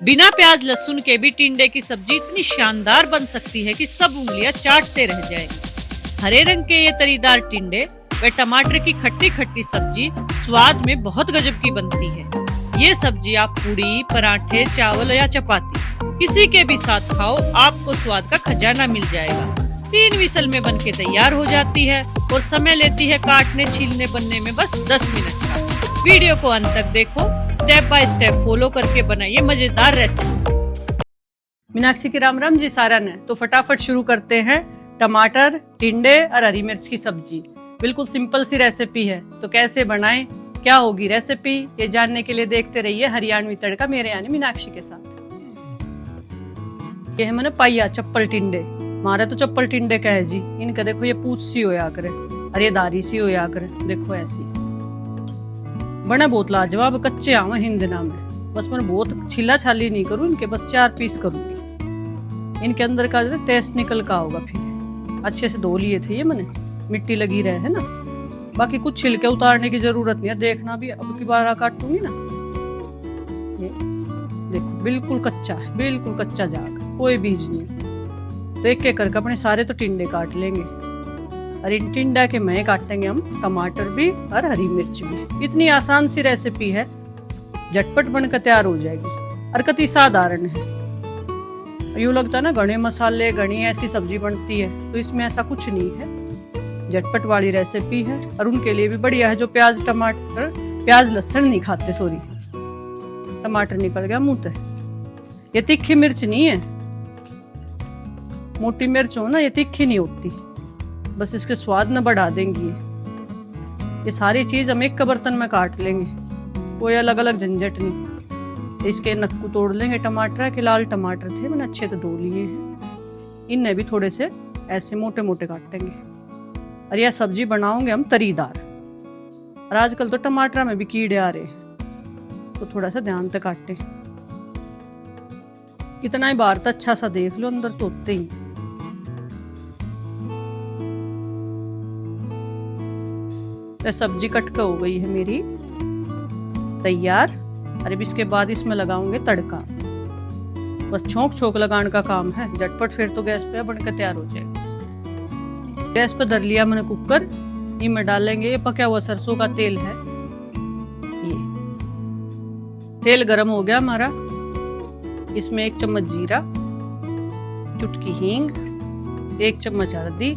बिना प्याज लहसुन के भी टिंडे की सब्जी इतनी शानदार बन सकती है कि सब उंगलियां चाटते रह जाएं। हरे रंग के ये तरीदार टिंडे व टमाटर की खट्टी खट्टी सब्जी स्वाद में बहुत गजब की बनती है। ये सब्जी आप पूड़ी, पराठे, चावल या चपाती किसी के भी साथ खाओ, आपको स्वाद का खजाना मिल जाएगा। 3 विसल में बनके तैयार हो जाती है और समय लेती है काटने छीलने बनने में बस 10 मिनट का। वीडियो को अंत तक देखो, स्टेप बाय स्टेप फॉलो करके बनाइए मजेदार रेसिपी। मीनाक्षी की राम राम जी सारा ने, तो फटाफट शुरू करते हैं। टमाटर, टिंडे और हरी मिर्च की सब्जी बिल्कुल सिंपल सी रेसिपी है, तो कैसे बनाएं, क्या होगी रेसिपी, ये जानने के लिए देखते रहिए हरियाणवी तड़का मेरे यानी मीनाक्षी के साथ। ये है मैंने पाइया चप्पल टिंडे, मारा तो चप्पल टिंडे का है जी। इनका देखो ये पूछ सी होया करे और ये दारी सी होया करे, देखो ऐसी बना बहुत लाजवाब। कच्चे आवा हिंदना में, बस मैं बहुत छिला छाली नहीं करूँ इनके, बस 4 पीस करूंगी। इनके अंदर का जो टेस्ट निकल का होगा। फिर अच्छे से धो लिए थे ये मैंने, मिट्टी लगी रहे है ना। बाकी कुछ छिलके उतारने की जरूरत नहीं है, देखना भी अब की बार काटूंगी ना। ये देखो बिल्कुल कच्चा है, बिल्कुल कच्चा जाग, कोई बीज नहीं। तो एक एक करके अपने सारे तो टिंडे काट लेंगे और इन टिंडा के मैं काटेंगे हम टमाटर भी और हरी मिर्च भी। इतनी आसान सी रेसिपी है, झटपट बनकर तैयार हो जाएगी और कति साधारण है। यूं लगता है ना घने मसाले घनी ऐसी सब्जी बनती है, तो इसमें ऐसा कुछ नहीं है। झटपट वाली रेसिपी है और उनके लिए भी बढ़िया है जो प्याज टमाटर प्याज लहसुन नहीं खाते। सॉरी, टमाटर निकल गया मुंह से। ये तीखी मिर्च नहीं है, मोटी मिर्च हो ना, ये तीखी नहीं होती, बस इसके स्वाद न बढ़ा देंगी। ये सारी चीज हम एक का बर्तन में काट लेंगे, कोई अलग अलग झंझट नहीं। इसके नक्कू तोड़ लेंगे टमाटर के, लाल टमाटर थे मैंने अच्छे से धो लिए हैं। इन्हें भी थोड़े से ऐसे मोटे मोटे काटेंगे और यह सब्जी बनाओगे हम तरीदार। और आजकल तो टमाटर में भी कीड़े आ रहे हैं, तो थोड़ा सा ध्यान से काटें। इतना ही बाहर तो अच्छा सा देख लो, अंदर तो होते ही। तो सब्जी कट के हो गई है मेरी तैयार। अरे इसके बाद इसमें लगाऊंगे तड़का, बस छोंक छोंक लगाने का काम है झटपट। फिर तो गैस पे बनकर तैयार हो जाएगा। गैस पे धर लिया मैंने कुकर, इनमें डालेंगे ये पका हुआ सरसों का तेल है। ये तेल गरम हो गया हमारा, इसमें 1 चम्मच जीरा, चुटकी हींग, 1 चम्मच हल्दी,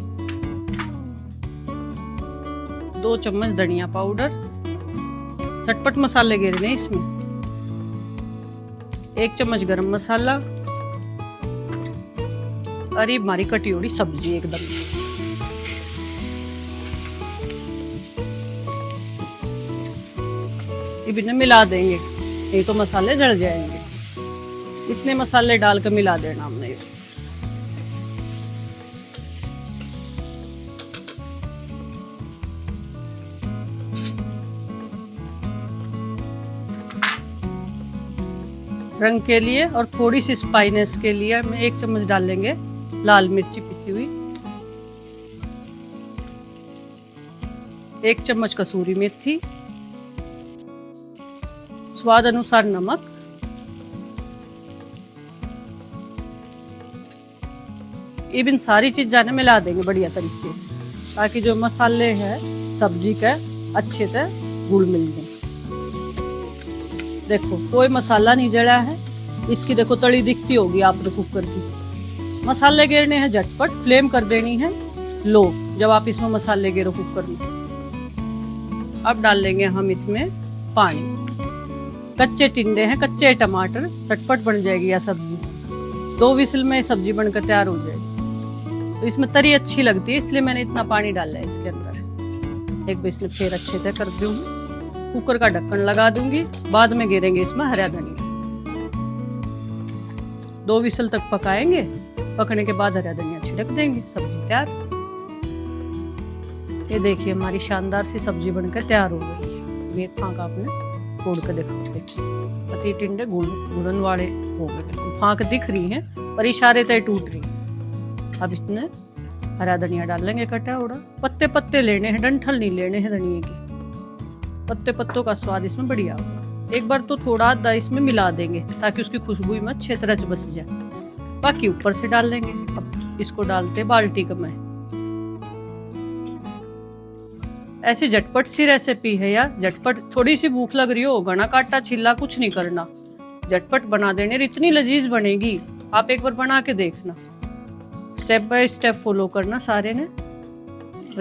2 चम्मच धनिया पाउडर, चटपट मसाले गिरने इसमें, 1 चम्मच गरम मसाला और ये हमारी कटी हुई सब्जी एकदम। ये भी मिला देंगे, ये तो मसाले जल जाएंगे। इतने मसाले डालकर मिला देना हमने। रंग के लिए और थोड़ी सी स्पाइनेस के लिए हम 1 चम्मच डाल लेंगे लाल मिर्ची पिसी हुई, 1 चम्मच कसूरी मेथी, स्वाद अनुसार नमक, इन सारी चीजें मिला देंगे बढ़िया तरीके से, ताकि जो मसाले हैं सब्जी के अच्छे से घुल मिल जाए। देखो कोई मसाला नहीं जड़ा है, इसकी देखो तड़ी दिखती होगी आपको कुकर की। मसाले गिरने हैं झटपट, फ्लेम कर देनी है लो जब आप इसमें मसाले गिरो कुकर में। अब डाल लेंगे हम इसमें पानी। कच्चे टिंडे हैं, कच्चे टमाटर, झटपट बन जाएगी यह सब्जी। 2 विसल में सब्जी बनकर तैयार हो जाएगी। तो इसमें तरी अच्छी लगती है, इसलिए मैंने इतना पानी डाला है इसके अंदर। एक बिस्ल फिर अच्छे से कर दूंगी, कुकर का ढक्कन लगा दूंगी, बाद में गिरेंगे इसमें हरा धनिया। 2 विसल तक पकाएंगे, पकने के बाद हरा धनिया छिड़क देंगे, सब्जी तैयार। ये देखिए हमारी शानदार सी सब्जी बनकर तैयार हो गई है। मेथ फाँक आपने तोड़ कर देखो, पति टिंडे घुड़न वाले हो गए, बिल्कुल फाँक दिख रही है पर इशारे तय टूट रही। अब इसमें हरा धनिया डाल लेंगे कटा हुआ। पत्ते पत्ते लेने हैं, डंठल नहीं लेने हैं धनिया के। पत्ते पत्तों का स्वाद इसमें बढ़िया होगा। एक बार तो थोड़ा आधा इसमें मिला देंगे ताकि उसकी खुशबू में अच्छी तरह बस जाए। बाकी ऊपर से डाल लेंगे। अब इसको डालते बाल्टी का में। ऐसी झटपट सी रेसिपी है यार, झटपट। थोड़ी सी भूख लग रही हो, घना काटा छिल्ला कुछ नहीं करना, झटपट बना देने, इतनी लजीज बनेगी। आप एक बार बना के देखना, स्टेप बाय स्टेप फॉलो करना सारे ने,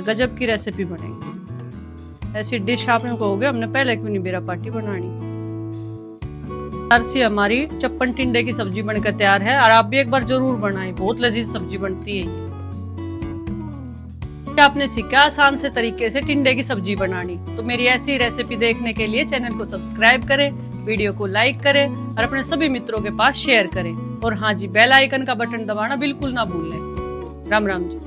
गजब की रेसिपी बनेगी। ऐसी डिश आपने कहोगे हमने पहले क्यों नहीं बेरा पार्टी बनानी। सी हमारी चप्पन टिंडे की सब्जी बनकर तैयार है और आप भी एक बार जरूर बनाएं, बहुत लजीज सब्जी बनती है ये। आपने सीखा आसान से तरीके से टिंडे की सब्जी बनानी, तो मेरी ऐसी रेसिपी देखने के लिए चैनल को सब्सक्राइब करें, वीडियो को लाइक करें और अपने सभी मित्रों के पास शेयर करें। और हाँ जी, बेल आइकन का बटन दबाना बिल्कुल ना भूलें। राम राम जी।